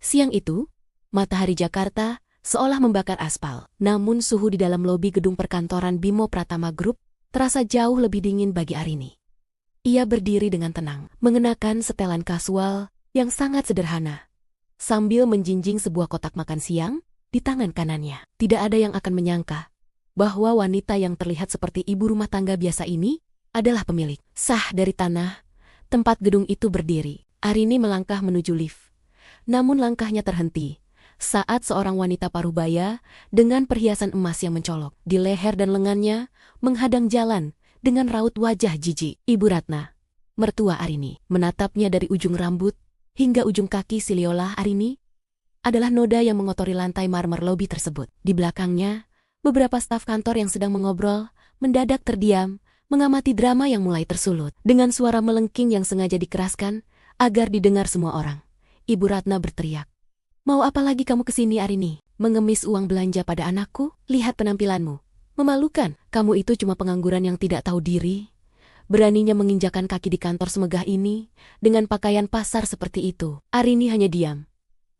Siang itu, matahari Jakarta seolah membakar aspal. Namun suhu di dalam lobi gedung perkantoran Bimo Pratama Group terasa jauh lebih dingin bagi Arini. Ia berdiri dengan tenang, mengenakan setelan kasual yang sangat sederhana, sambil menjinjing sebuah kotak makan siang di tangan kanannya. Tidak ada yang akan menyangka bahwa wanita yang terlihat seperti ibu rumah tangga biasa ini adalah pemilik sah dari tanah tempat gedung itu berdiri. Arini melangkah menuju lift. Namun langkahnya terhenti saat seorang wanita parubaya dengan perhiasan emas yang mencolok di leher dan lengannya menghadang jalan dengan raut wajah jijik. Ibu Ratna, mertua Arini, menatapnya dari ujung rambut hingga ujung kaki. Siliolah Arini adalah noda yang mengotori lantai marmer lobi tersebut. Di belakangnya, beberapa staf kantor yang sedang mengobrol mendadak terdiam, mengamati drama yang mulai tersulut. Dengan suara melengking yang sengaja dikeraskan agar didengar semua orang, Ibu Ratna berteriak, "Mau apa lagi kamu kesini, Arini? Mengemis uang belanja pada anakku? Lihat penampilanmu. Memalukan. Kamu itu cuma pengangguran yang tidak tahu diri. Beraninya menginjakan kaki di kantor semegah ini dengan pakaian pasar seperti itu." Arini hanya diam.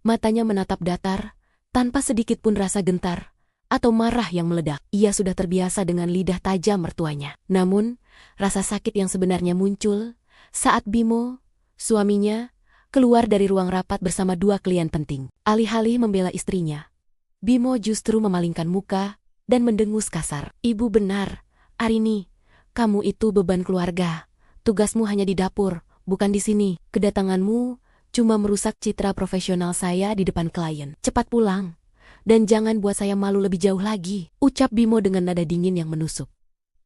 Matanya menatap datar, tanpa sedikit pun rasa gentar atau marah yang meledak. Ia sudah terbiasa dengan lidah tajam mertuanya. Namun, rasa sakit yang sebenarnya muncul saat Bimo, suaminya, keluar dari ruang rapat bersama dua klien penting. Alih-alih membela istrinya, Bimo justru memalingkan muka dan mendengus kasar. "Ibu benar, Arini. Kamu itu beban keluarga. Tugasmu hanya di dapur, bukan di sini. Kedatanganmu cuma merusak citra profesional saya di depan klien. Cepat pulang, dan jangan buat saya malu lebih jauh lagi," ucap Bimo dengan nada dingin yang menusuk.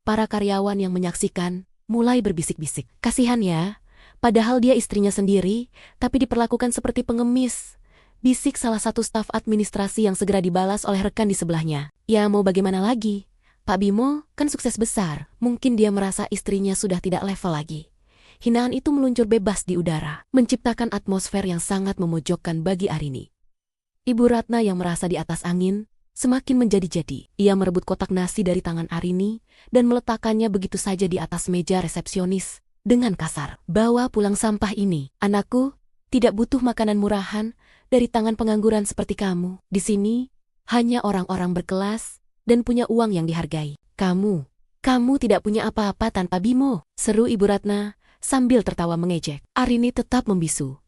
Para karyawan yang menyaksikan mulai berbisik-bisik. "Kasihan ya. Padahal dia istrinya sendiri, tapi diperlakukan seperti pengemis," bisik salah satu staf administrasi yang segera dibalas oleh rekan di sebelahnya. "Ya mau bagaimana lagi? Pak Bimo kan sukses besar. Mungkin dia merasa istrinya sudah tidak level lagi." Hinaan itu meluncur bebas di udara, menciptakan atmosfer yang sangat memojokkan bagi Arini. Ibu Ratna yang merasa di atas angin semakin menjadi-jadi. Ia merebut kotak nasi dari tangan Arini dan meletakkannya begitu saja di atas meja resepsionis. Dengan kasar, "Bawa pulang sampah ini. Anakku tidak butuh makanan murahan dari tangan pengangguran seperti kamu. Di sini hanya orang-orang berkelas dan punya uang yang dihargai. Kamu tidak punya apa-apa tanpa Bimo," seru Ibu Ratna sambil tertawa mengejek. Arini tetap membisu.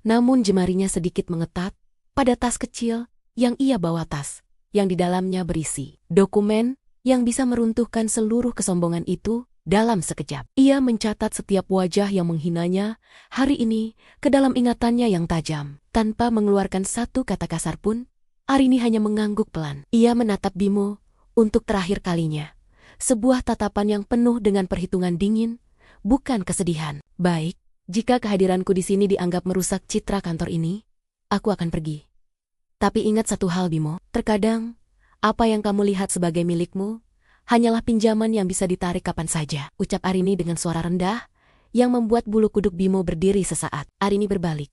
Namun jemarinya sedikit mengetat pada tas kecil yang ia bawa, tas yang di dalamnya berisi dokumen yang bisa meruntuhkan seluruh kesombongan itu dalam sekejap. Ia mencatat setiap wajah yang menghinanya hari ini ke dalam ingatannya yang tajam. Tanpa mengeluarkan satu kata kasar pun, Arini hanya mengangguk pelan. Ia menatap Bimo untuk terakhir kalinya. Sebuah tatapan yang penuh dengan perhitungan dingin, bukan kesedihan. "Baik, jika kehadiranku di sini dianggap merusak citra kantor ini, aku akan pergi. Tapi ingat satu hal, Bimo, terkadang apa yang kamu lihat sebagai milikmu hanyalah pinjaman yang bisa ditarik kapan saja," ucap Arini dengan suara rendah yang membuat bulu kuduk Bimo berdiri sesaat. Arini berbalik,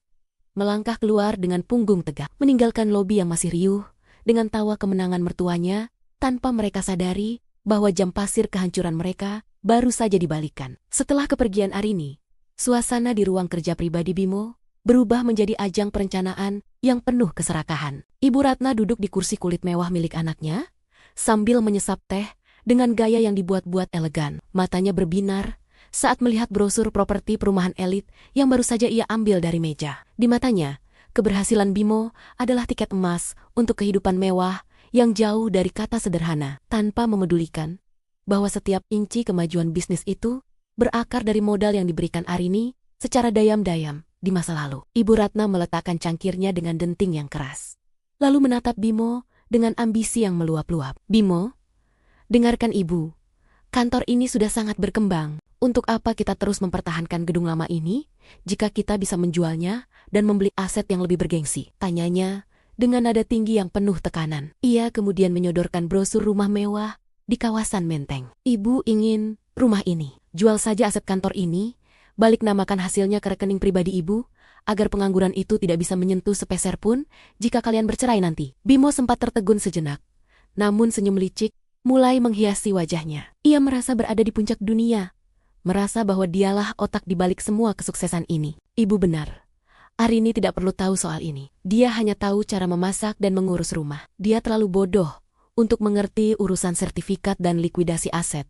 melangkah keluar dengan punggung tegak, meninggalkan lobi yang masih riuh dengan tawa kemenangan mertuanya tanpa mereka sadari bahwa jam pasir kehancuran mereka baru saja dibalikan. Setelah kepergian Arini, suasana di ruang kerja pribadi Bimo berubah menjadi ajang perencanaan yang penuh keserakahan. Ibu Ratna duduk di kursi kulit mewah milik anaknya sambil menyesap teh dengan gaya yang dibuat-buat elegan. Matanya berbinar saat melihat brosur properti perumahan elit yang baru saja ia ambil dari meja. Di matanya, keberhasilan Bimo adalah tiket emas untuk kehidupan mewah yang jauh dari kata sederhana, tanpa memedulikan bahwa setiap inci kemajuan bisnis itu berakar dari modal yang diberikan Arini secara dayam-dayam di masa lalu. Ibu Ratna meletakkan cangkirnya dengan denting yang keras, lalu menatap Bimo dengan ambisi yang meluap-luap. "Bimo, dengarkan Ibu, kantor ini sudah sangat berkembang. Untuk apa kita terus mempertahankan gedung lama ini jika kita bisa menjualnya dan membeli aset yang lebih bergengsi?" tanyanya dengan nada tinggi yang penuh tekanan. Ia kemudian menyodorkan brosur rumah mewah di kawasan Menteng. "Ibu ingin rumah ini. Jual saja aset kantor ini, balik namakan hasilnya ke rekening pribadi Ibu, agar pengangguran itu tidak bisa menyentuh sepeser pun jika kalian bercerai nanti." Bimo sempat tertegun sejenak, namun senyum licik mulai menghiasi wajahnya. Ia merasa berada di puncak dunia, merasa bahwa dialah otak di balik semua kesuksesan ini. "Ibu benar. Arini tidak perlu tahu soal ini. Dia hanya tahu cara memasak dan mengurus rumah. Dia terlalu bodoh untuk mengerti urusan sertifikat dan likuidasi aset.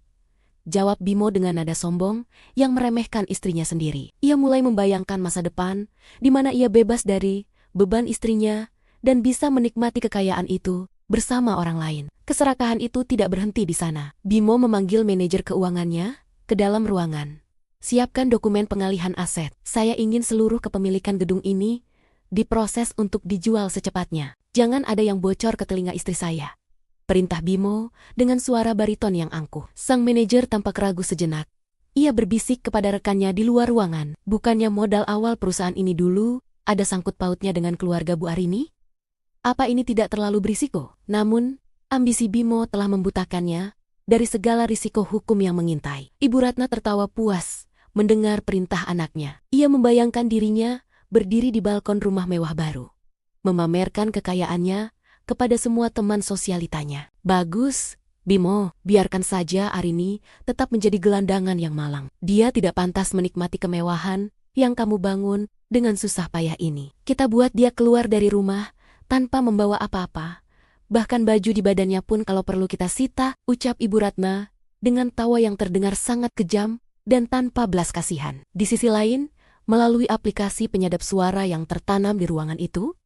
Jawab Bimo dengan nada sombong yang meremehkan istrinya sendiri. Ia mulai membayangkan masa depan di mana ia bebas dari beban istrinya dan bisa menikmati kekayaan itu bersama orang lain. Keserakahan itu tidak berhenti di sana. Bimo memanggil manajer keuangannya ke dalam ruangan. Siapkan dokumen pengalihan aset. Saya ingin seluruh kepemilikan gedung ini diproses untuk dijual secepatnya. Jangan ada yang bocor ke telinga istri saya. Perintah Bimo dengan suara bariton yang angkuh. Sang manajer tampak ragu sejenak. Ia berbisik kepada rekannya di luar ruangan. Bukannya modal awal perusahaan ini dulu ada sangkut pautnya dengan keluarga Bu Arini? Apa ini tidak terlalu berisiko? Namun, ambisi Bimo telah membutakannya dari segala risiko hukum yang mengintai. Ibu Ratna tertawa puas mendengar perintah anaknya. Ia membayangkan dirinya berdiri di balkon rumah mewah baru, memamerkan kekayaannya kepada semua teman sosialitanya. Bagus, Bimo, biarkan saja Arini tetap menjadi gelandangan yang malang. Dia tidak pantas menikmati kemewahan yang kamu bangun dengan susah payah ini. Kita buat dia keluar dari rumah tanpa membawa apa-apa. Bahkan baju di badannya pun kalau perlu kita sita, ucap Ibu Ratna dengan tawa yang terdengar sangat kejam dan tanpa belas kasihan. Di sisi lain, melalui aplikasi penyadap suara yang tertanam di ruangan itu,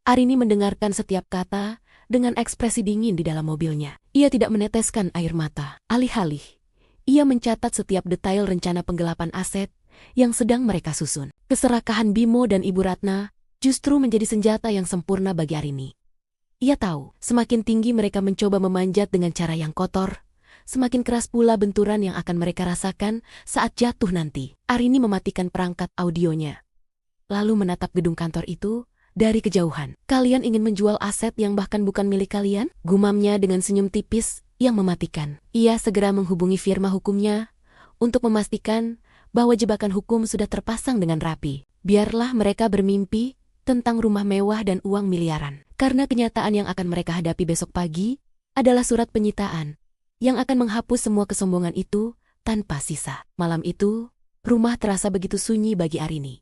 Arini mendengarkan setiap kata dengan ekspresi dingin di dalam mobilnya. Ia tidak meneteskan air mata. Alih-alih, ia mencatat setiap detail rencana penggelapan aset yang sedang mereka susun. Keserakahan Bimo dan Ibu Ratna justru menjadi senjata yang sempurna bagi Arini. Ia tahu, semakin tinggi mereka mencoba memanjat dengan cara yang kotor, semakin keras pula benturan yang akan mereka rasakan saat jatuh nanti. Arini mematikan perangkat audionya, lalu menatap gedung kantor itu dari kejauhan. Kalian ingin menjual aset yang bahkan bukan milik kalian? Gumamnya dengan senyum tipis yang mematikan. Ia segera menghubungi firma hukumnya untuk memastikan bahwa jebakan hukum sudah terpasang dengan rapi. Biarlah mereka bermimpi tentang rumah mewah dan uang miliaran. Karena kenyataan yang akan mereka hadapi besok pagi adalah surat penyitaan yang akan menghapus semua kesombongan itu tanpa sisa. Malam itu, rumah terasa begitu sunyi bagi Arini.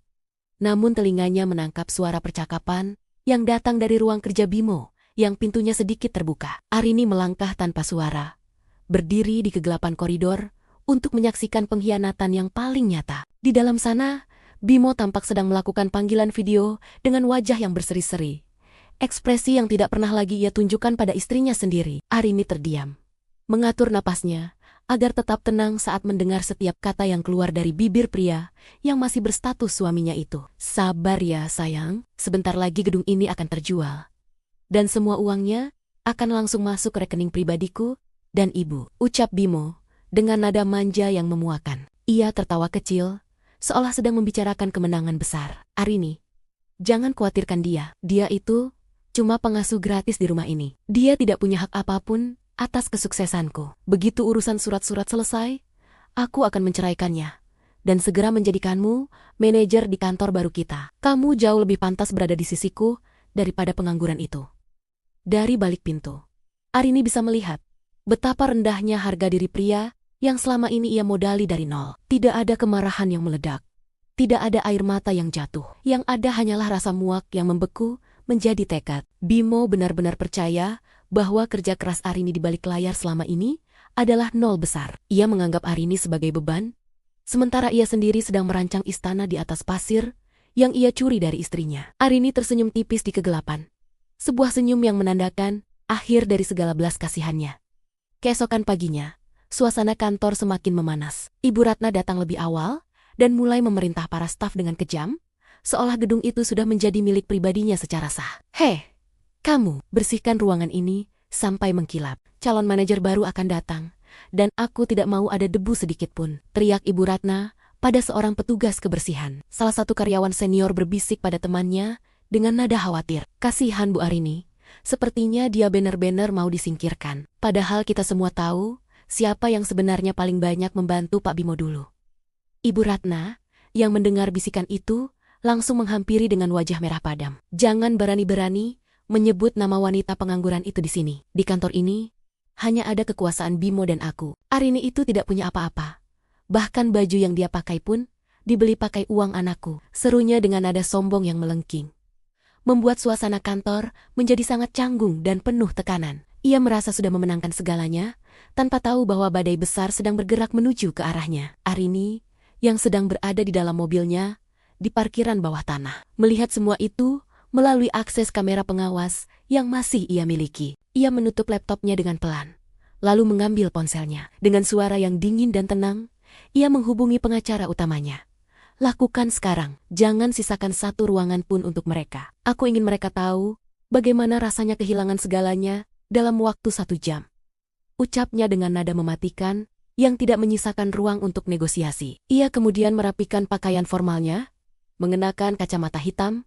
Namun telinganya menangkap suara percakapan yang datang dari ruang kerja Bimo yang pintunya sedikit terbuka. Arini melangkah tanpa suara, berdiri di kegelapan koridor untuk menyaksikan pengkhianatan yang paling nyata. Di dalam sana, Bimo tampak sedang melakukan panggilan video dengan wajah yang berseri-seri. Ekspresi yang tidak pernah lagi ia tunjukkan pada istrinya sendiri. Arini terdiam, mengatur napasnya agar tetap tenang saat mendengar setiap kata yang keluar dari bibir pria yang masih berstatus suaminya itu. Sabar ya sayang, sebentar lagi gedung ini akan terjual. Dan semua uangnya akan langsung masuk ke rekening pribadiku dan ibu, ucap Bimo dengan nada manja yang memuakan. Ia tertawa kecil, seolah sedang membicarakan kemenangan besar. Arini, jangan khawatirkan dia. Dia itu cuma pengasuh gratis di rumah ini. Dia tidak punya hak apapun atas kesuksesanku. Begitu urusan surat-surat selesai, aku akan menceraikannya dan segera menjadikanmu manajer di kantor baru kita. Kamu jauh lebih pantas berada di sisiku daripada pengangguran itu. Dari balik pintu, Arini bisa melihat betapa rendahnya harga diri pria yang selama ini ia modali dari nol. Tidak ada kemarahan yang meledak. Tidak ada air mata yang jatuh. Yang ada hanyalah rasa muak yang membeku menjadi tekad. Bimo benar-benar percaya bahwa kerja keras Arini di balik layar selama ini adalah nol besar. Ia menganggap Arini sebagai beban, sementara ia sendiri sedang merancang istana di atas pasir yang ia curi dari istrinya. Arini tersenyum tipis di kegelapan. Sebuah senyum yang menandakan akhir dari segala belas kasihannya. Keesokan paginya, suasana kantor semakin memanas. Ibu Ratna datang lebih awal dan mulai memerintah para staf dengan kejam, seolah gedung itu sudah menjadi milik pribadinya secara sah. Hei, kamu, bersihkan ruangan ini sampai mengkilap. Calon manajer baru akan datang, dan aku tidak mau ada debu sedikit pun, teriak Ibu Ratna pada seorang petugas kebersihan. Salah satu karyawan senior berbisik pada temannya dengan nada khawatir. Kasihan Bu Arini, sepertinya dia benar-benar mau disingkirkan. Padahal kita semua tahu siapa yang sebenarnya paling banyak membantu Pak Bimo dulu. Ibu Ratna, yang mendengar bisikan itu, langsung menghampiri dengan wajah merah padam. Jangan berani-berani menyebut nama wanita pengangguran itu di sini. Di kantor ini, hanya ada kekuasaan Bimo dan aku. Arini itu tidak punya apa-apa. Bahkan baju yang dia pakai pun dibeli pakai uang anakku, serunya dengan nada sombong yang melengking. Membuat suasana kantor menjadi sangat canggung dan penuh tekanan. Ia merasa sudah memenangkan segalanya, tanpa tahu bahwa badai besar sedang bergerak menuju ke arahnya. Arini, yang sedang berada di dalam mobilnya, di parkiran bawah tanah, melihat semua itu melalui akses kamera pengawas yang masih ia miliki. Ia menutup laptopnya dengan pelan, lalu mengambil ponselnya. Dengan suara yang dingin dan tenang, ia menghubungi pengacara utamanya. Lakukan sekarang, jangan sisakan satu ruangan pun untuk mereka. Aku ingin mereka tahu bagaimana rasanya kehilangan segalanya dalam waktu 1 jam. Ucapnya dengan nada mematikan yang tidak menyisakan ruang untuk negosiasi. Ia kemudian merapikan pakaian formalnya, mengenakan kacamata hitam,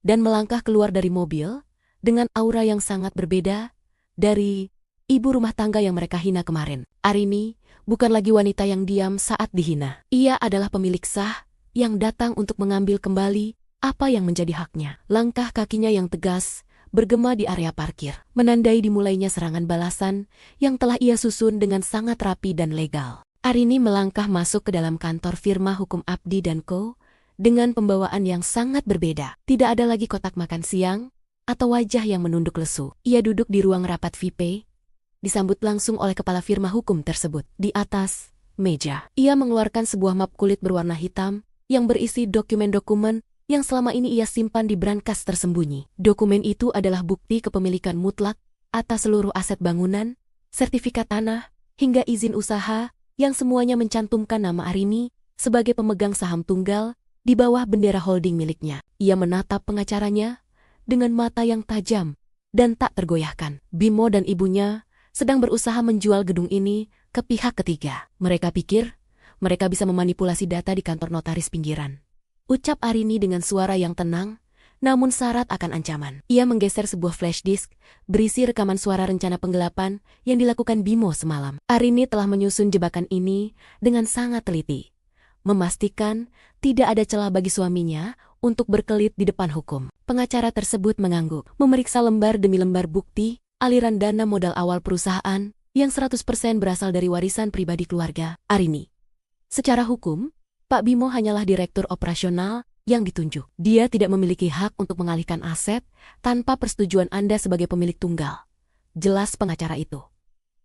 dan melangkah keluar dari mobil dengan aura yang sangat berbeda dari ibu rumah tangga yang mereka hina kemarin. Arini bukan lagi wanita yang diam saat dihina. Ia adalah pemilik sah yang datang untuk mengambil kembali apa yang menjadi haknya. Langkah kakinya yang tegas bergema di area parkir, menandai dimulainya serangan balasan yang telah ia susun dengan sangat rapi dan legal. Arini melangkah masuk ke dalam kantor firma hukum Abdi & Co. dengan pembawaan yang sangat berbeda. Tidak ada lagi kotak makan siang atau wajah yang menunduk lesu. Ia duduk di ruang rapat VIP, disambut langsung oleh kepala firma hukum tersebut. Di atas meja, ia mengeluarkan sebuah map kulit berwarna hitam yang berisi dokumen-dokumen yang selama ini ia simpan di brankas tersembunyi. Dokumen itu adalah bukti kepemilikan mutlak atas seluruh aset bangunan, sertifikat tanah, hingga izin usaha yang semuanya mencantumkan nama Arini sebagai pemegang saham tunggal di bawah bendera holding miliknya. Ia menatap pengacaranya dengan mata yang tajam dan tak tergoyahkan. Bimo dan ibunya sedang berusaha menjual gedung ini ke pihak ketiga. Mereka pikir mereka bisa memanipulasi data di kantor notaris pinggiran. Ucap Arini dengan suara yang tenang, namun syarat akan ancaman. Ia menggeser sebuah flash disk berisi rekaman suara rencana penggelapan yang dilakukan Bimo semalam. Arini telah menyusun jebakan ini dengan sangat teliti, memastikan tidak ada celah bagi suaminya untuk berkelit di depan hukum. Pengacara tersebut mengangguk, memeriksa lembar demi lembar bukti aliran dana modal awal perusahaan yang 100% berasal dari warisan pribadi keluarga Arini. Secara hukum, Pak Bimo hanyalah direktur operasional yang ditunjuk. Dia tidak memiliki hak untuk mengalihkan aset tanpa persetujuan Anda sebagai pemilik tunggal. Jelas pengacara itu.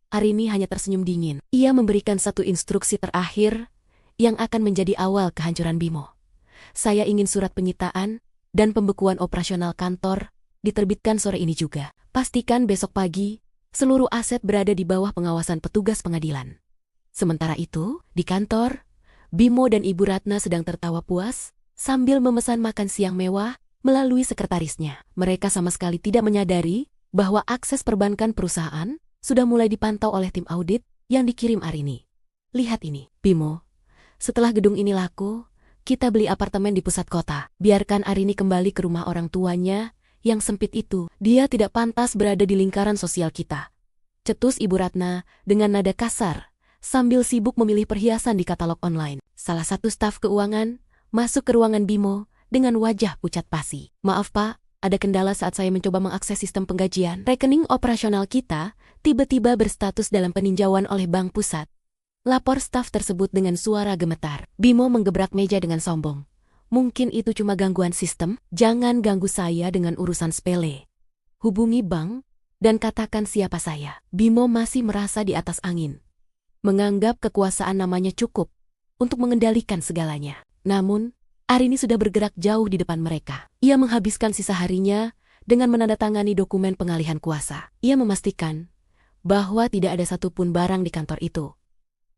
Arini hanya tersenyum dingin. Ia memberikan satu instruksi terakhir yang akan menjadi awal kehancuran Bimo. Saya ingin surat penyitaan dan pembekuan operasional kantor diterbitkan sore ini juga. Pastikan besok pagi seluruh aset berada di bawah pengawasan petugas pengadilan. Sementara itu, di kantor, Bimo dan Ibu Ratna sedang tertawa puas sambil memesan makan siang mewah melalui sekretarisnya. Mereka sama sekali tidak menyadari bahwa akses perbankan perusahaan sudah mulai dipantau oleh tim audit yang dikirim Arini. Lihat ini, Bimo. Setelah gedung ini laku, kita beli apartemen di pusat kota. Biarkan Arini kembali ke rumah orang tuanya yang sempit itu. Dia tidak pantas berada di lingkaran sosial kita. Cetus Ibu Ratna dengan nada kasar sambil sibuk memilih perhiasan di katalog online. Salah satu staf keuangan masuk ke ruangan Bimo dengan wajah pucat pasi. Maaf Pak, ada kendala saat saya mencoba mengakses sistem penggajian. Rekening operasional kita tiba-tiba berstatus dalam peninjauan oleh Bank Pusat. Lapor staf tersebut dengan suara gemetar. Bimo menggebrak meja dengan sombong. Mungkin itu cuma gangguan sistem, jangan ganggu saya dengan urusan sepele. Hubungi bank dan katakan siapa saya. Bimo masih merasa di atas angin, menganggap kekuasaan namanya cukup untuk mengendalikan segalanya. Namun, Arini sudah bergerak jauh di depan mereka. Ia menghabiskan sisa harinya dengan menandatangani dokumen pengalihan kuasa. Ia memastikan bahwa tidak ada satupun barang di kantor itu.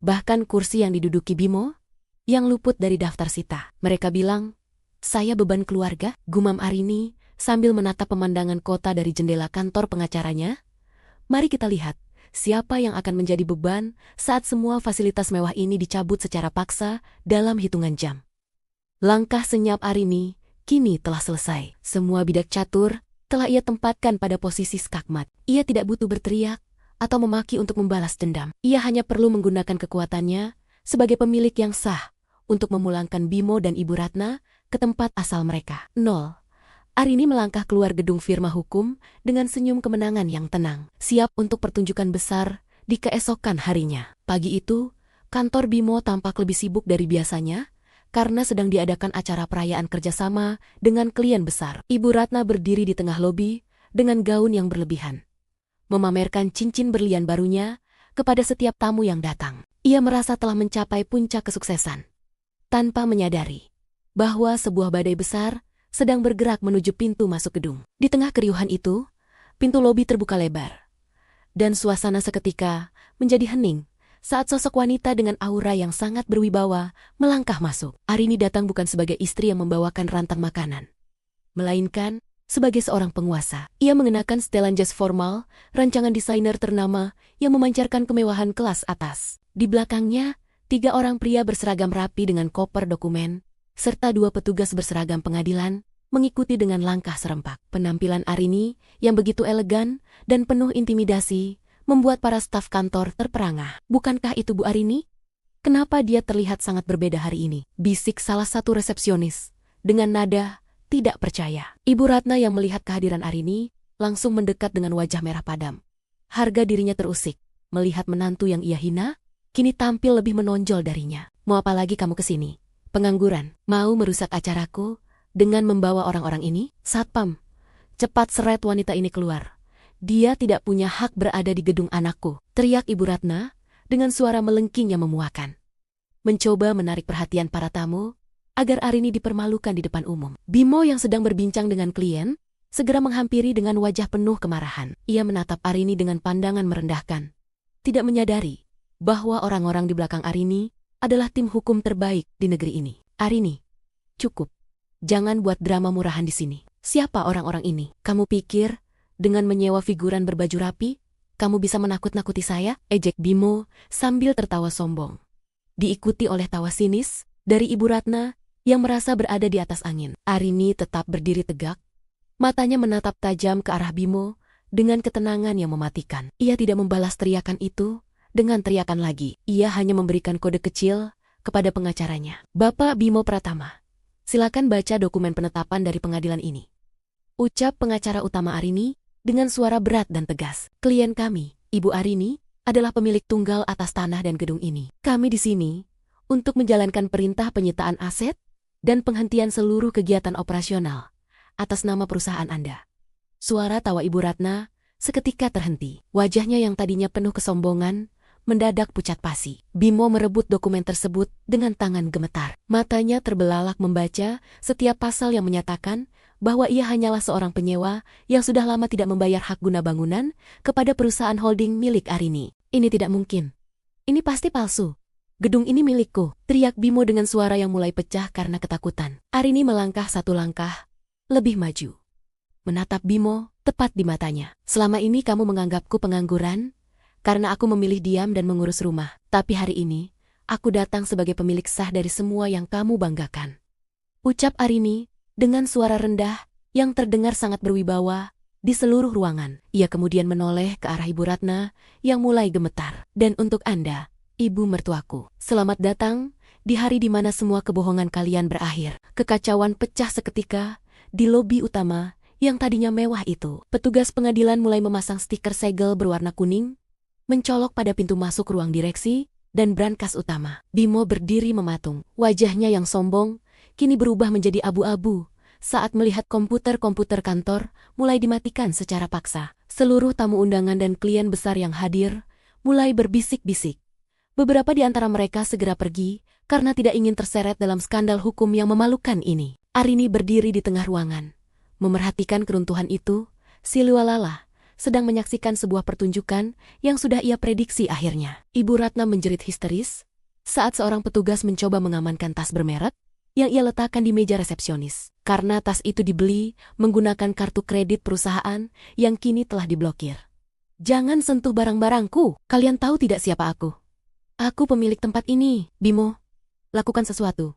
Bahkan kursi yang diduduki Bimo, yang luput dari daftar sita. Mereka bilang, saya beban keluarga, gumam Arini sambil menatap pemandangan kota dari jendela kantor pengacaranya. Mari kita lihat siapa yang akan menjadi beban saat semua fasilitas mewah ini dicabut secara paksa dalam hitungan jam. Langkah senyap Arini kini telah selesai. Semua bidak catur telah ia tempatkan pada posisi skakmat. Ia tidak butuh berteriak atau memaki untuk membalas dendam. Ia hanya perlu menggunakan kekuatannya sebagai pemilik yang sah untuk memulangkan Bimo dan Ibu Ratna ke tempat asal mereka. 0. Arini melangkah keluar gedung firma hukum dengan senyum kemenangan yang tenang, siap untuk pertunjukan besar di keesokan harinya. Pagi itu, kantor Bimo tampak lebih sibuk dari biasanya karena sedang diadakan acara perayaan kerjasama dengan klien besar. Ibu Ratna berdiri di tengah lobi dengan gaun yang berlebihan, memamerkan cincin berlian barunya kepada setiap tamu yang datang. Ia merasa telah mencapai puncak kesuksesan, tanpa menyadari bahwa sebuah badai besar sedang bergerak menuju pintu masuk gedung. Di tengah keriuhan itu, pintu lobi terbuka lebar, dan suasana seketika menjadi hening saat sosok wanita dengan aura yang sangat berwibawa melangkah masuk. Arini datang bukan sebagai istri yang membawakan rantang makanan, melainkan sebagai seorang penguasa. Ia mengenakan setelan jas formal, rancangan desainer ternama yang memancarkan kemewahan kelas atas. Di belakangnya, 3 orang pria berseragam rapi dengan koper dokumen, serta 2 petugas berseragam pengadilan, mengikuti dengan langkah serempak. Penampilan Arini yang begitu elegan dan penuh intimidasi membuat para staf kantor terperangah. "Bukankah itu Bu Arini? Kenapa dia terlihat sangat berbeda hari ini?" bisik salah satu resepsionis dengan nada tidak percaya. Ibu Ratna yang melihat kehadiran Arini langsung mendekat dengan wajah merah padam. Harga dirinya terusik melihat menantu yang ia hina kini tampil lebih menonjol darinya. "Mau apa lagi kamu kesini? Pengangguran? Mau merusak acaraku dengan membawa orang-orang ini?" "Satpam, cepat seret wanita ini keluar. Dia tidak punya hak berada di gedung anakku," teriak Ibu Ratna dengan suara melengking yang memuakan, mencoba menarik perhatian para tamu agar Arini dipermalukan di depan umum. Bimo yang sedang berbincang dengan klien segera menghampiri dengan wajah penuh kemarahan. Ia menatap Arini dengan pandangan merendahkan, tidak menyadari bahwa orang-orang di belakang Arini adalah tim hukum terbaik di negeri ini. "Arini, cukup. Jangan buat drama murahan di sini. Siapa orang-orang ini? Kamu pikir dengan menyewa figuran berbaju rapi, kamu bisa menakut-nakuti saya?" ejek Bimo sambil tertawa sombong, diikuti oleh tawa sinis dari Ibu Ratna yang merasa berada di atas angin. Arini tetap berdiri tegak, matanya menatap tajam ke arah Bimo dengan ketenangan yang mematikan. Ia tidak membalas teriakan itu dengan teriakan lagi. Ia hanya memberikan kode kecil kepada pengacaranya. "Bapak Bimo Pratama, silakan baca dokumen penetapan dari pengadilan ini," ucap pengacara utama Arini dengan suara berat dan tegas. "Klien kami, Ibu Arini, adalah pemilik tunggal atas tanah dan gedung ini. Kami di sini untuk menjalankan perintah penyitaan aset dan penghentian seluruh kegiatan operasional atas nama perusahaan Anda." Suara tawa Ibu Ratna seketika terhenti. Wajahnya yang tadinya penuh kesombongan mendadak pucat pasi. Bimo merebut dokumen tersebut dengan tangan gemetar. Matanya terbelalak membaca setiap pasal yang menyatakan bahwa ia hanyalah seorang penyewa yang sudah lama tidak membayar hak guna bangunan kepada perusahaan holding milik Arini. "Ini tidak mungkin. Ini pasti palsu. Gedung ini milikku," teriak Bimo dengan suara yang mulai pecah karena ketakutan. Arini melangkah 1 langkah lebih maju, menatap Bimo tepat di matanya. "Selama ini kamu menganggapku pengangguran karena aku memilih diam dan mengurus rumah. Tapi hari ini, aku datang sebagai pemilik sah dari semua yang kamu banggakan," ucap Arini dengan suara rendah yang terdengar sangat berwibawa di seluruh ruangan. Ia kemudian menoleh ke arah Ibu Ratna yang mulai gemetar. "Dan untuk Anda, Ibu mertuaku, selamat datang di hari di mana semua kebohongan kalian berakhir." Kekacauan pecah seketika di lobi utama yang tadinya mewah itu. Petugas pengadilan mulai memasang stiker segel berwarna kuning, mencolok pada pintu masuk ruang direksi dan brankas utama. Bimo berdiri mematung. Wajahnya yang sombong kini berubah menjadi abu-abu saat melihat komputer-komputer kantor mulai dimatikan secara paksa. Seluruh tamu undangan dan klien besar yang hadir mulai berbisik-bisik. Beberapa di antara mereka segera pergi karena tidak ingin terseret dalam skandal hukum yang memalukan ini. Arini berdiri di tengah ruangan, memerhatikan keruntuhan itu. Silualala sedang menyaksikan sebuah pertunjukan yang sudah ia prediksi akhirnya. Ibu Ratna menjerit histeris saat seorang petugas mencoba mengamankan tas bermerek yang ia letakkan di meja resepsionis. Karena tas itu dibeli menggunakan kartu kredit perusahaan yang kini telah diblokir. "Jangan sentuh barang-barangku. Kalian tahu tidak siapa aku? Aku pemilik tempat ini. Bimo, lakukan sesuatu.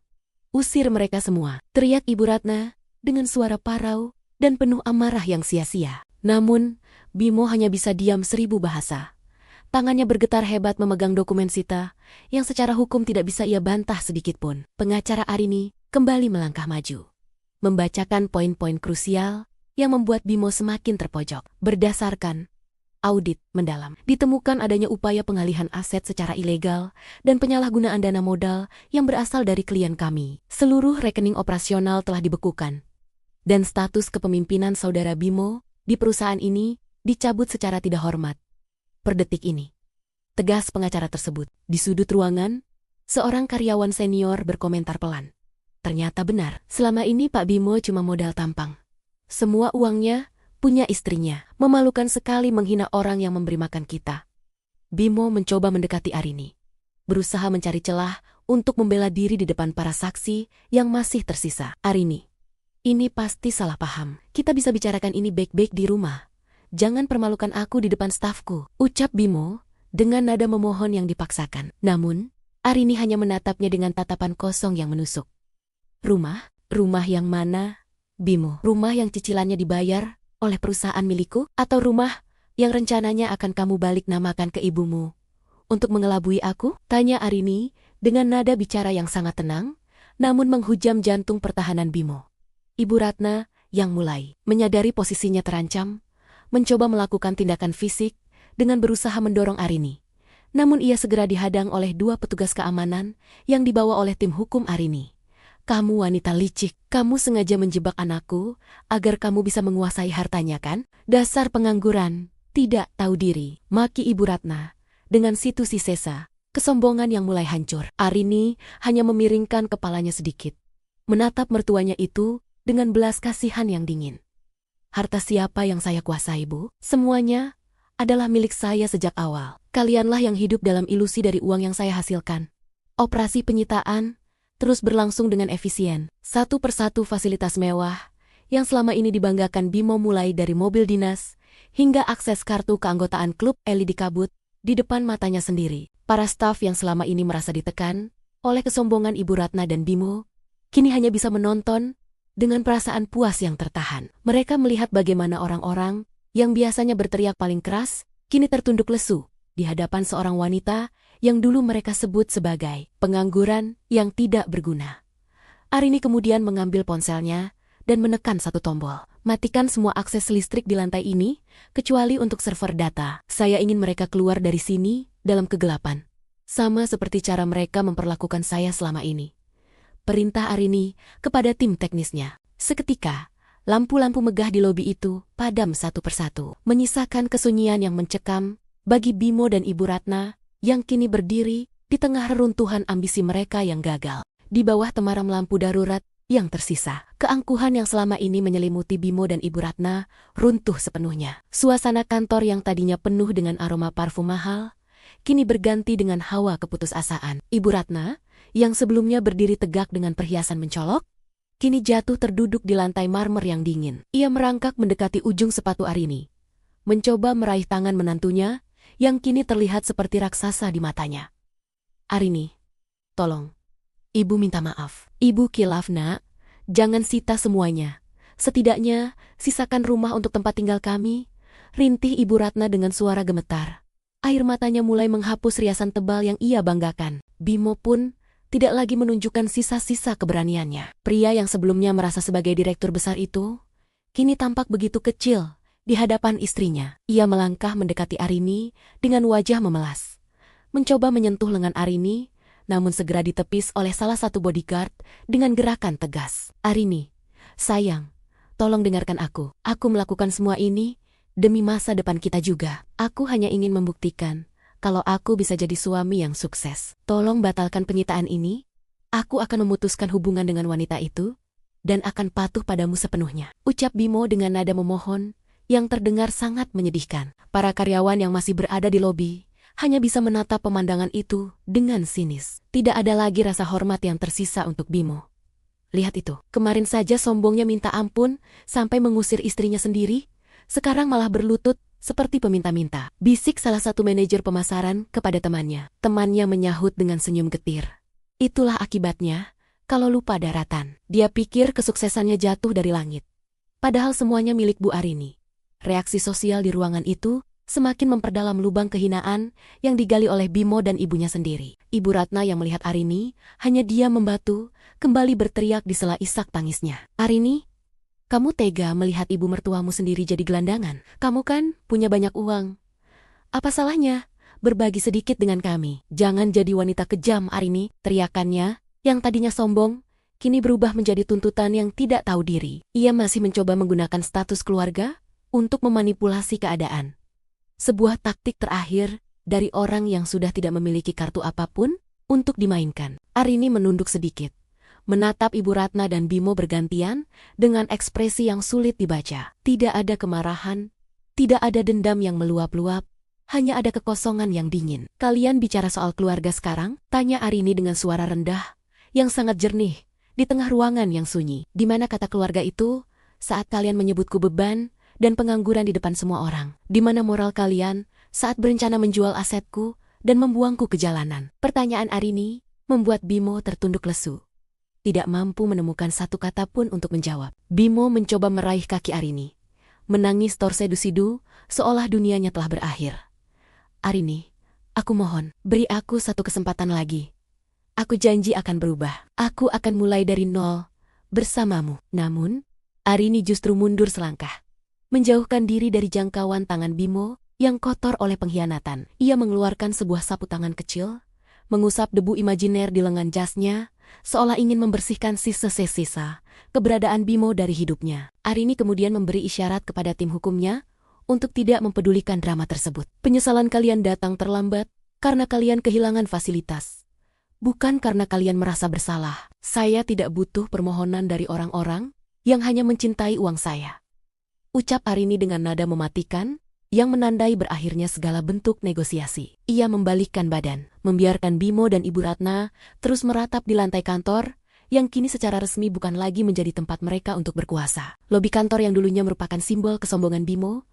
Usir mereka semua," teriak Ibu Ratna dengan suara parau dan penuh amarah yang sia-sia. Namun, Bimo hanya bisa diam 1000 bahasa. Tangannya bergetar hebat memegang dokumen sita yang secara hukum tidak bisa ia bantah sedikitpun. Pengacara Arini kembali melangkah maju, membacakan poin-poin krusial yang membuat Bimo semakin terpojok. Berdasarkan audit mendalam. Ditemukan adanya upaya pengalihan aset secara ilegal dan penyalahgunaan dana modal yang berasal dari klien kami. Seluruh rekening operasional telah dibekukan. Dan status kepemimpinan saudara Bimo di perusahaan ini dicabut secara tidak hormat. Per detik ini. Tegas pengacara tersebut. Di sudut ruangan, seorang karyawan senior berkomentar pelan. Ternyata benar, selama ini Pak Bimo cuma modal tampang. Semua uangnya punya istrinya. Memalukan sekali menghina orang yang memberi makan kita. Bimo mencoba mendekati Arini. Berusaha mencari celah untuk membela diri di depan para saksi yang masih tersisa. Arini, ini pasti salah paham. Kita bisa bicarakan ini baik-baik di rumah. Jangan permalukan aku di depan stafku, ucap Bimo dengan nada memohon yang dipaksakan. Namun, Arini hanya menatapnya dengan tatapan kosong yang menusuk. Rumah? Rumah yang mana? Bimo, rumah yang cicilannya dibayar oleh perusahaan milikku? Atau rumah yang rencananya akan kamu balik namakan ke ibumu untuk mengelabui aku? Tanya Arini dengan nada bicara yang sangat tenang, namun menghujam jantung pertahanan Bimo. Ibu Ratna yang mulai menyadari posisinya terancam, mencoba melakukan tindakan fisik dengan berusaha mendorong Arini. Namun ia segera dihadang oleh dua petugas keamanan yang dibawa oleh tim hukum Arini. Kamu wanita licik, kamu sengaja menjebak anakku agar kamu bisa menguasai hartanya kan? Dasar pengangguran, tidak tahu diri, maki Ibu Ratna. Dengan situ si sesa, kesombongan yang mulai hancur. Arini hanya memiringkan kepalanya sedikit. Menatap mertuanya itu dengan belas kasihan yang dingin. Harta siapa yang saya kuasai, Bu? Semuanya adalah milik saya sejak awal. Kalianlah yang hidup dalam ilusi dari uang yang saya hasilkan. Operasi penyitaan terus berlangsung dengan efisien. Satu persatu fasilitas mewah yang selama ini dibanggakan Bimo mulai dari mobil dinas hingga akses kartu keanggotaan klub elit dikabut di depan matanya sendiri. Para staf yang selama ini merasa ditekan oleh kesombongan Ibu Ratna dan Bimo, kini hanya bisa menonton dengan perasaan puas yang tertahan. Mereka melihat bagaimana orang-orang yang biasanya berteriak paling keras, kini tertunduk lesu di hadapan seorang wanita yang dulu mereka sebut sebagai pengangguran yang tidak berguna. Arini kemudian mengambil ponselnya dan menekan satu tombol. Matikan semua akses listrik di lantai ini, kecuali untuk server data. Saya ingin mereka keluar dari sini dalam kegelapan. Sama seperti cara mereka memperlakukan saya selama ini. Perintah Arini kepada tim teknisnya. Seketika, lampu-lampu megah di lobi itu padam satu persatu, menyisakan kesunyian yang mencekam bagi Bimo dan Ibu Ratna yang kini berdiri di tengah reruntuhan ambisi mereka yang gagal. Di bawah temaram lampu darurat yang tersisa, keangkuhan yang selama ini menyelimuti Bimo dan Ibu Ratna runtuh sepenuhnya. Suasana kantor yang tadinya penuh dengan aroma parfum mahal, kini berganti dengan hawa keputusasaan. Ibu Ratna, yang sebelumnya berdiri tegak dengan perhiasan mencolok, kini jatuh terduduk di lantai marmer yang dingin. Ia merangkak mendekati ujung sepatu Arini, mencoba meraih tangan menantunya yang kini terlihat seperti raksasa di matanya. Arini, tolong. Ibu minta maaf. Ibu kilaf, nak. Jangan sita semuanya. Setidaknya, sisakan rumah untuk tempat tinggal kami. Rintih Ibu Ratna dengan suara gemetar. Air matanya mulai menghapus riasan tebal yang ia banggakan. Bimo pun tidak lagi menunjukkan sisa-sisa keberaniannya. Pria yang sebelumnya merasa sebagai direktur besar itu, kini tampak begitu kecil di hadapan istrinya. Ia melangkah mendekati Arini dengan wajah memelas. Mencoba menyentuh lengan Arini, namun segera ditepis oleh salah satu bodyguard dengan gerakan tegas. Arini, sayang, tolong dengarkan aku. Aku melakukan semua ini demi masa depan kita juga. Aku hanya ingin membuktikan kalau aku bisa jadi suami yang sukses. Tolong batalkan penyitaan ini. Aku akan memutuskan hubungan dengan wanita itu dan akan patuh padamu sepenuhnya, ucap Bimo dengan nada memohon yang terdengar sangat menyedihkan. Para karyawan yang masih berada di lobi hanya bisa menatap pemandangan itu dengan sinis. Tidak ada lagi rasa hormat yang tersisa untuk Bimo. Lihat itu, kemarin saja sombongnya minta ampun sampai mengusir istrinya sendiri, sekarang malah berlutut seperti peminta-minta. Bisik salah satu manajer pemasaran kepada temannya. Temannya menyahut dengan senyum getir. Itulah akibatnya kalau lupa daratan. Dia pikir kesuksesannya jatuh dari langit. Padahal semuanya milik Bu Arini. Reaksi sosial di ruangan itu semakin memperdalam lubang kehinaan yang digali oleh Bimo dan ibunya sendiri. Ibu Ratna yang melihat Arini hanya diam membatu, kembali berteriak di sela isak tangisnya. Arini, kamu tega melihat ibu mertuamu sendiri jadi gelandangan? Kamu kan punya banyak uang. Apa salahnya? Berbagi sedikit dengan kami. Jangan jadi wanita kejam, Arini, teriakannya, yang tadinya sombong, kini berubah menjadi tuntutan yang tidak tahu diri. Ia masih mencoba menggunakan status keluarga untuk memanipulasi keadaan. Sebuah taktik terakhir dari orang yang sudah tidak memiliki kartu apapun untuk dimainkan. Arini menunduk sedikit, menatap Ibu Ratna dan Bimo bergantian dengan ekspresi yang sulit dibaca. Tidak ada kemarahan, tidak ada dendam yang meluap-luap, hanya ada kekosongan yang dingin. Kalian bicara soal keluarga sekarang? Tanya Arini dengan suara rendah, yang sangat jernih, di tengah ruangan yang sunyi. Di mana kata keluarga itu saat kalian menyebutku beban dan pengangguran di depan semua orang? Di mana moral kalian saat berencana menjual asetku dan membuangku ke jalanan? Pertanyaan Arini membuat Bimo tertunduk lesu. Tidak mampu menemukan satu kata pun untuk menjawab. Bimo mencoba meraih kaki Arini, menangis torsedu-sidu seolah dunianya telah berakhir. Arini, aku mohon, beri aku satu kesempatan lagi. Aku janji akan berubah. Aku akan mulai dari nol bersamamu. Namun, Arini justru mundur selangkah, menjauhkan diri dari jangkauan tangan Bimo yang kotor oleh pengkhianatan. Ia mengeluarkan sebuah sapu tangan kecil, mengusap debu imajiner di lengan jasnya, seolah ingin membersihkan sisa-sisa keberadaan Bimo dari hidupnya. Arini kemudian memberi isyarat kepada tim hukumnya untuk tidak mempedulikan drama tersebut. Penyesalan kalian datang terlambat karena kalian kehilangan fasilitas, bukan karena kalian merasa bersalah. Saya tidak butuh permohonan dari orang-orang yang hanya mencintai uang saya, ucap Arini dengan nada mematikan yang menandai berakhirnya segala bentuk negosiasi. Ia membalikkan badan, membiarkan Bimo dan Ibu Ratna terus meratap di lantai kantor yang kini secara resmi bukan lagi menjadi tempat mereka untuk berkuasa. Lobi kantor yang dulunya merupakan simbol kesombongan Bimo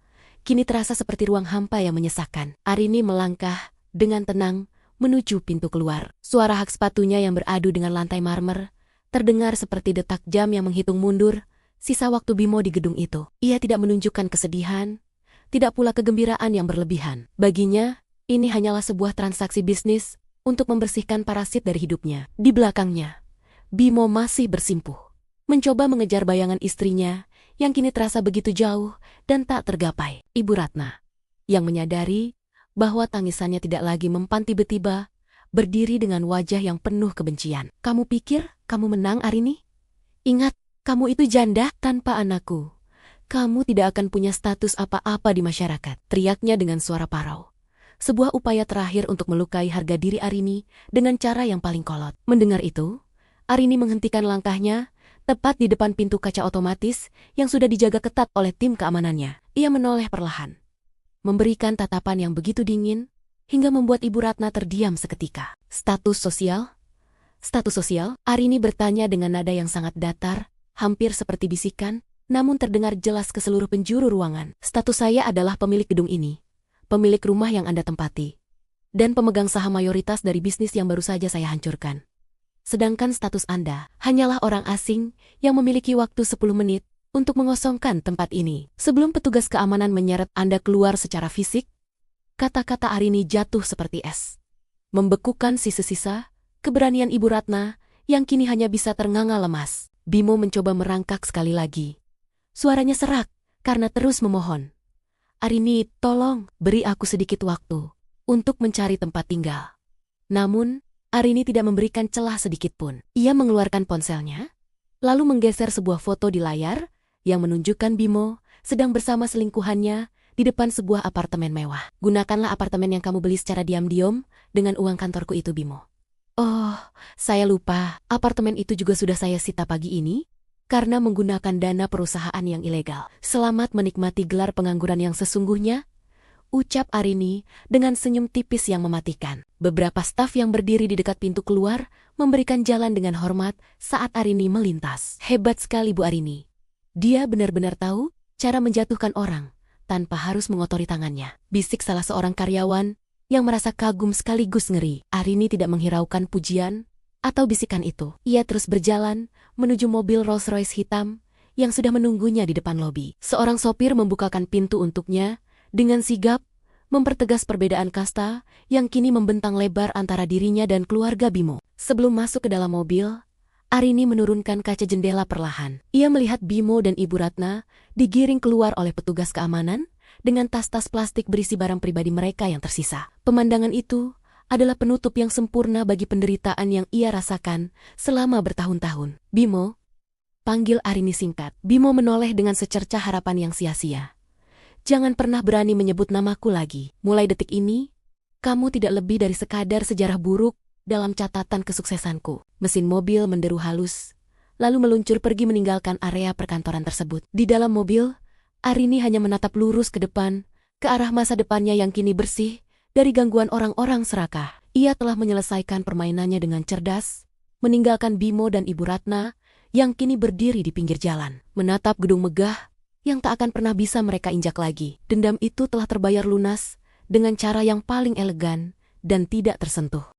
kini terasa seperti ruang hampa yang menyesakkan. Arini melangkah dengan tenang menuju pintu keluar. Suara hak sepatunya yang beradu dengan lantai marmer terdengar seperti detak jam yang menghitung mundur sisa waktu Bimo di gedung itu. Ia tidak menunjukkan kesedihan, tidak pula kegembiraan yang berlebihan. Baginya, ini hanyalah sebuah transaksi bisnis untuk membersihkan parasit dari hidupnya. Di belakangnya, Bimo masih bersimpuh, mencoba mengejar bayangan istrinya yang kini terasa begitu jauh dan tak tergapai. Ibu Ratna, yang menyadari bahwa tangisannya tidak lagi mempan tiba-tiba, berdiri dengan wajah yang penuh kebencian. Kamu pikir kamu menang, Arini? Ingat, kamu itu janda tanpa anakku. Kamu tidak akan punya status apa-apa di masyarakat, teriaknya dengan suara parau. Sebuah upaya terakhir untuk melukai harga diri Arini dengan cara yang paling kolot. Mendengar itu, Arini menghentikan langkahnya tepat di depan pintu kaca otomatis yang sudah dijaga ketat oleh tim keamanannya. Ia menoleh perlahan, memberikan tatapan yang begitu dingin hingga membuat Ibu Ratna terdiam seketika. Status sosial? Status sosial? Arini bertanya dengan nada yang sangat datar, hampir seperti bisikan, namun terdengar jelas ke seluruh penjuru ruangan. Status saya adalah pemilik gedung ini, pemilik rumah yang Anda tempati, dan pemegang saham mayoritas dari bisnis yang baru saja saya hancurkan. Sedangkan status Anda hanyalah orang asing yang memiliki waktu 10 menit untuk mengosongkan tempat ini. Sebelum petugas keamanan menyeret Anda keluar secara fisik, kata-kata Arini jatuh seperti es, membekukan sisa-sisa keberanian Ibu Ratna yang kini hanya bisa ternganga lemas. Bimo mencoba merangkak sekali lagi. Suaranya serak karena terus memohon. Arini, tolong beri aku sedikit waktu untuk mencari tempat tinggal. Namun, Arini tidak memberikan celah sedikit pun. Ia mengeluarkan ponselnya, lalu menggeser sebuah foto di layar yang menunjukkan Bimo sedang bersama selingkuhannya di depan sebuah apartemen mewah. Gunakanlah apartemen yang kamu beli secara diam-diam dengan uang kantorku itu, Bimo. Oh, saya lupa, apartemen itu juga sudah saya sita pagi ini karena menggunakan dana perusahaan yang ilegal. Selamat menikmati gelar pengangguran yang sesungguhnya, ucap Arini dengan senyum tipis yang mematikan. Beberapa staf yang berdiri di dekat pintu keluar memberikan jalan dengan hormat saat Arini melintas. Hebat sekali Bu Arini. Dia benar-benar tahu cara menjatuhkan orang tanpa harus mengotori tangannya, bisik salah seorang karyawan yang merasa kagum sekaligus ngeri. Arini tidak menghiraukan pujian atau bisikan itu. Ia terus berjalan menuju mobil Rolls-Royce hitam yang sudah menunggunya di depan lobi. Seorang sopir membukakan pintu untuknya dengan sigap, mempertegas perbedaan kasta yang kini membentang lebar antara dirinya dan keluarga Bimo. Sebelum masuk ke dalam mobil, Arini menurunkan kaca jendela perlahan. Ia melihat Bimo dan Ibu Ratna digiring keluar oleh petugas keamanan dengan tas-tas plastik berisi barang pribadi mereka yang tersisa. Pemandangan itu adalah penutup yang sempurna bagi penderitaan yang ia rasakan selama bertahun-tahun. Bimo, panggil Arini singkat. Bimo menoleh dengan secercah harapan yang sia-sia. Jangan pernah berani menyebut namaku lagi. Mulai detik ini, kamu tidak lebih dari sekadar sejarah buruk dalam catatan kesuksesanku. Mesin mobil menderu halus, lalu meluncur pergi meninggalkan area perkantoran tersebut. Di dalam mobil, Arini hanya menatap lurus ke depan, ke arah masa depannya yang kini bersih dari gangguan orang-orang serakah. Ia telah menyelesaikan permainannya dengan cerdas, meninggalkan Bimo dan Ibu Ratna yang kini berdiri di pinggir jalan, menatap gedung megah yang tak akan pernah bisa mereka injak lagi. Dendam itu telah terbayar lunas dengan cara yang paling elegan dan tidak tersentuh.